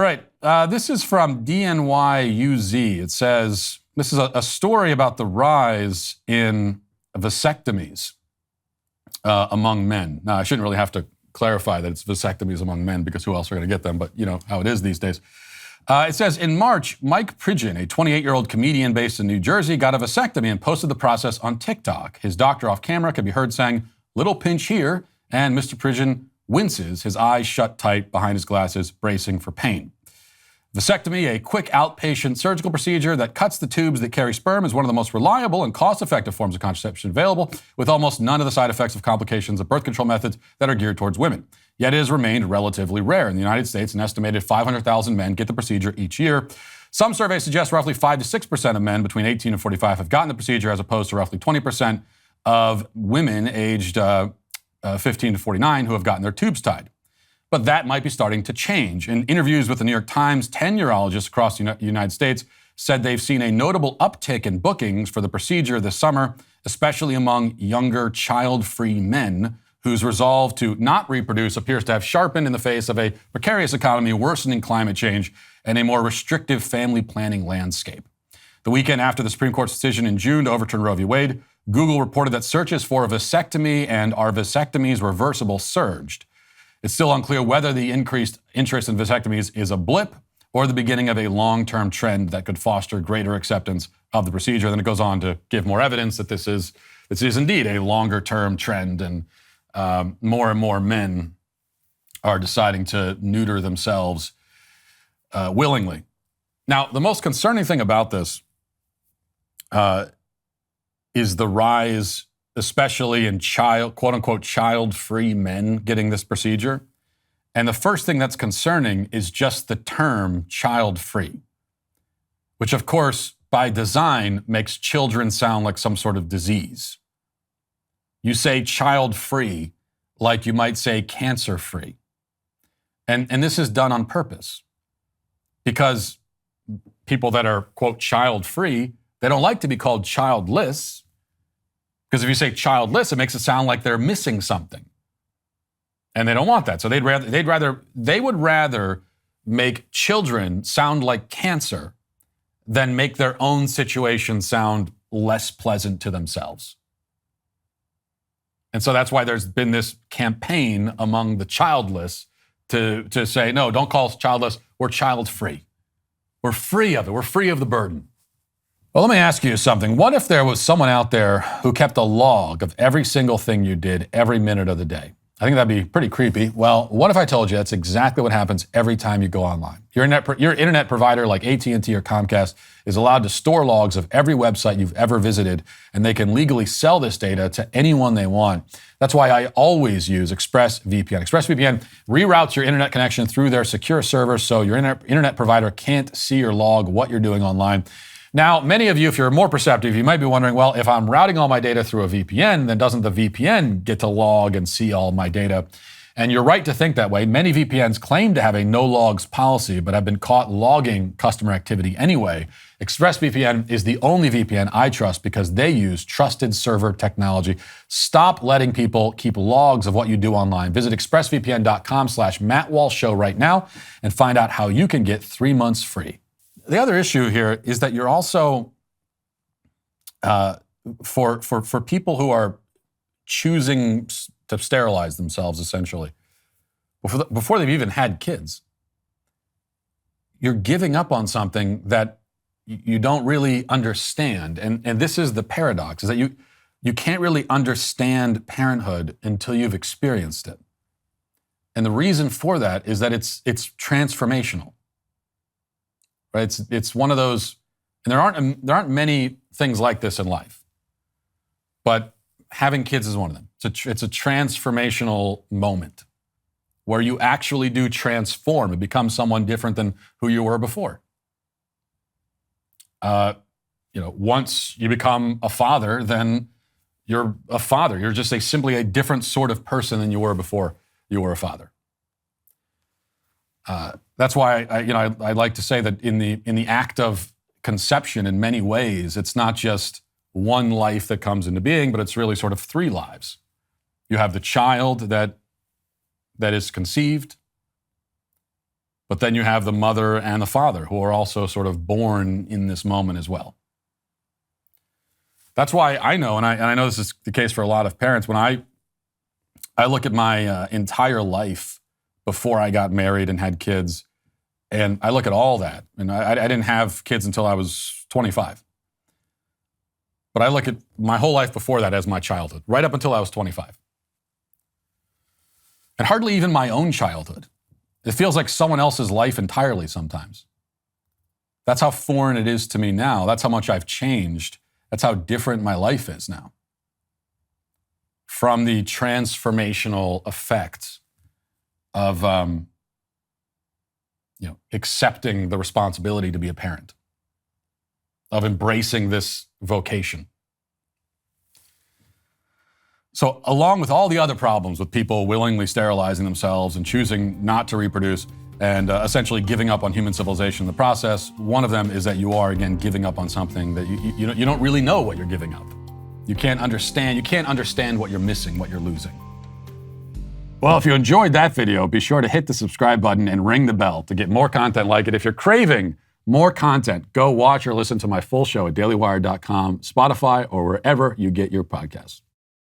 right, this is from DNYUZ. It says, this is a story about the rise in vasectomies among men. Now, I shouldn't really have to clarify that it's vasectomies among men because who else are going to get them, but you know how it is these days. It says, in March, Mike Pridgeon, a 28-year-old comedian based in New Jersey, got a vasectomy and posted the process on TikTok. His doctor off camera could be heard saying, "Little pinch here," and Mr. Pridgeon winces, his eyes shut tight behind his glasses, bracing for pain. Vasectomy, a quick outpatient surgical procedure that cuts the tubes that carry sperm, is one of the most reliable and cost-effective forms of contraception available, with almost none of the side effects of complications of birth control methods that are geared towards women. Yet it has remained relatively rare. In the United States, an estimated 500,000 men get the procedure each year. Some surveys suggest roughly 5 to 6% of men between 18 and 45 have gotten the procedure, as opposed to roughly 20% of women aged 15 to 49 who have gotten their tubes tied. But that might be starting to change. In interviews with the New York Times, 10 urologists across the United States said they've seen a notable uptick in bookings for the procedure this summer, especially among younger child-free men whose resolve to not reproduce appears to have sharpened in the face of a precarious economy, worsening climate change, and a more restrictive family planning landscape. The weekend after the Supreme Court's decision in June to overturn Roe v. Wade, Google reported that searches for a vasectomy and "are vasectomies reversible" surged. It's still unclear whether the increased interest in vasectomies is a blip or the beginning of a long-term trend that could foster greater acceptance of the procedure. Then it goes on to give more evidence that this is indeed a longer-term trend, and more and more men are deciding to neuter themselves willingly. Now, the most concerning thing about this is the rise, especially in quote-unquote child-free men getting this procedure. And the first thing that's concerning is just the term child-free, which of course, by design, makes children sound like some sort of disease. You say child-free like you might say cancer-free. And this is done on purpose because people that are, quote, child-free, they don't like to be called childless, because if you say childless, it makes it sound like they're missing something. And they don't want that. So they would rather make children sound like cancer than make their own situation sound less pleasant to themselves. And so that's why there's been this campaign among the childless to say, no, don't call us childless, we're child-free. We're free of it. We're free of the burden. Well, let me ask you something. What if there was someone out there who kept a log of every single thing you did every minute of the day? I think that'd be pretty creepy. Well, what if I told you that's exactly what happens every time you go online? Your internet provider like AT&T or Comcast is allowed to store logs of every website you've ever visited, and they can legally sell this data to anyone they want. That's why I always use ExpressVPN. ExpressVPN reroutes your internet connection through their secure server so your internet provider can't see or log what you're doing online. Now, many of you, if you're more perceptive, you might be wondering, well, if I'm routing all my data through a VPN, then doesn't the VPN get to log and see all my data? And you're right to think that way. Many VPNs claim to have a no logs policy, but have been caught logging customer activity anyway. ExpressVPN is the only VPN I trust because they use trusted server technology. Stop letting people keep logs of what you do online. Visit expressvpn.com/Matt Walsh Show right now and find out how you can get 3 months free. The other issue here is that you're also, for people who are choosing to sterilize themselves, essentially, before they've even had kids, you're giving up on something that you don't really understand. And this is the paradox, is that you can't really understand parenthood until you've experienced it. And the reason for that is that it's transformational. Right? It's one of those, and there aren't many things like this in life, but having kids is one of them. It's a transformational moment where you actually do transform and become someone different than who you were before. Once you become a father, then you're a father. You're just simply a different sort of person than you were before you were a father. That's why I like to say that in the act of conception, in many ways, it's not just one life that comes into being, but it's really sort of 3 lives. You have the child that is conceived. But then you have the mother and the father who are also sort of born in this moment as well. That's why I know, and I know this is the case for a lot of parents, when I look at my entire life before I got married and had kids, and I look at all that, and I didn't have kids until I was 25. But I look at my whole life before that as my childhood, right up until I was 25. And hardly even my own childhood. It feels like someone else's life entirely sometimes. That's how foreign it is to me now. That's how much I've changed. That's how different my life is now. From the transformational effect of accepting the responsibility to be a parent, of embracing this vocation. So along with all the other problems with people willingly sterilizing themselves and choosing not to reproduce and essentially giving up on human civilization in the process, one of them is that you are, again, giving up on something that you don't really know what you're giving up. You can't understand what you're missing, what you're losing. Well, if you enjoyed that video, be sure to hit the subscribe button and ring the bell to get more content like it. If you're craving more content, go watch or listen to my full show at dailywire.com, Spotify, or wherever you get your podcasts.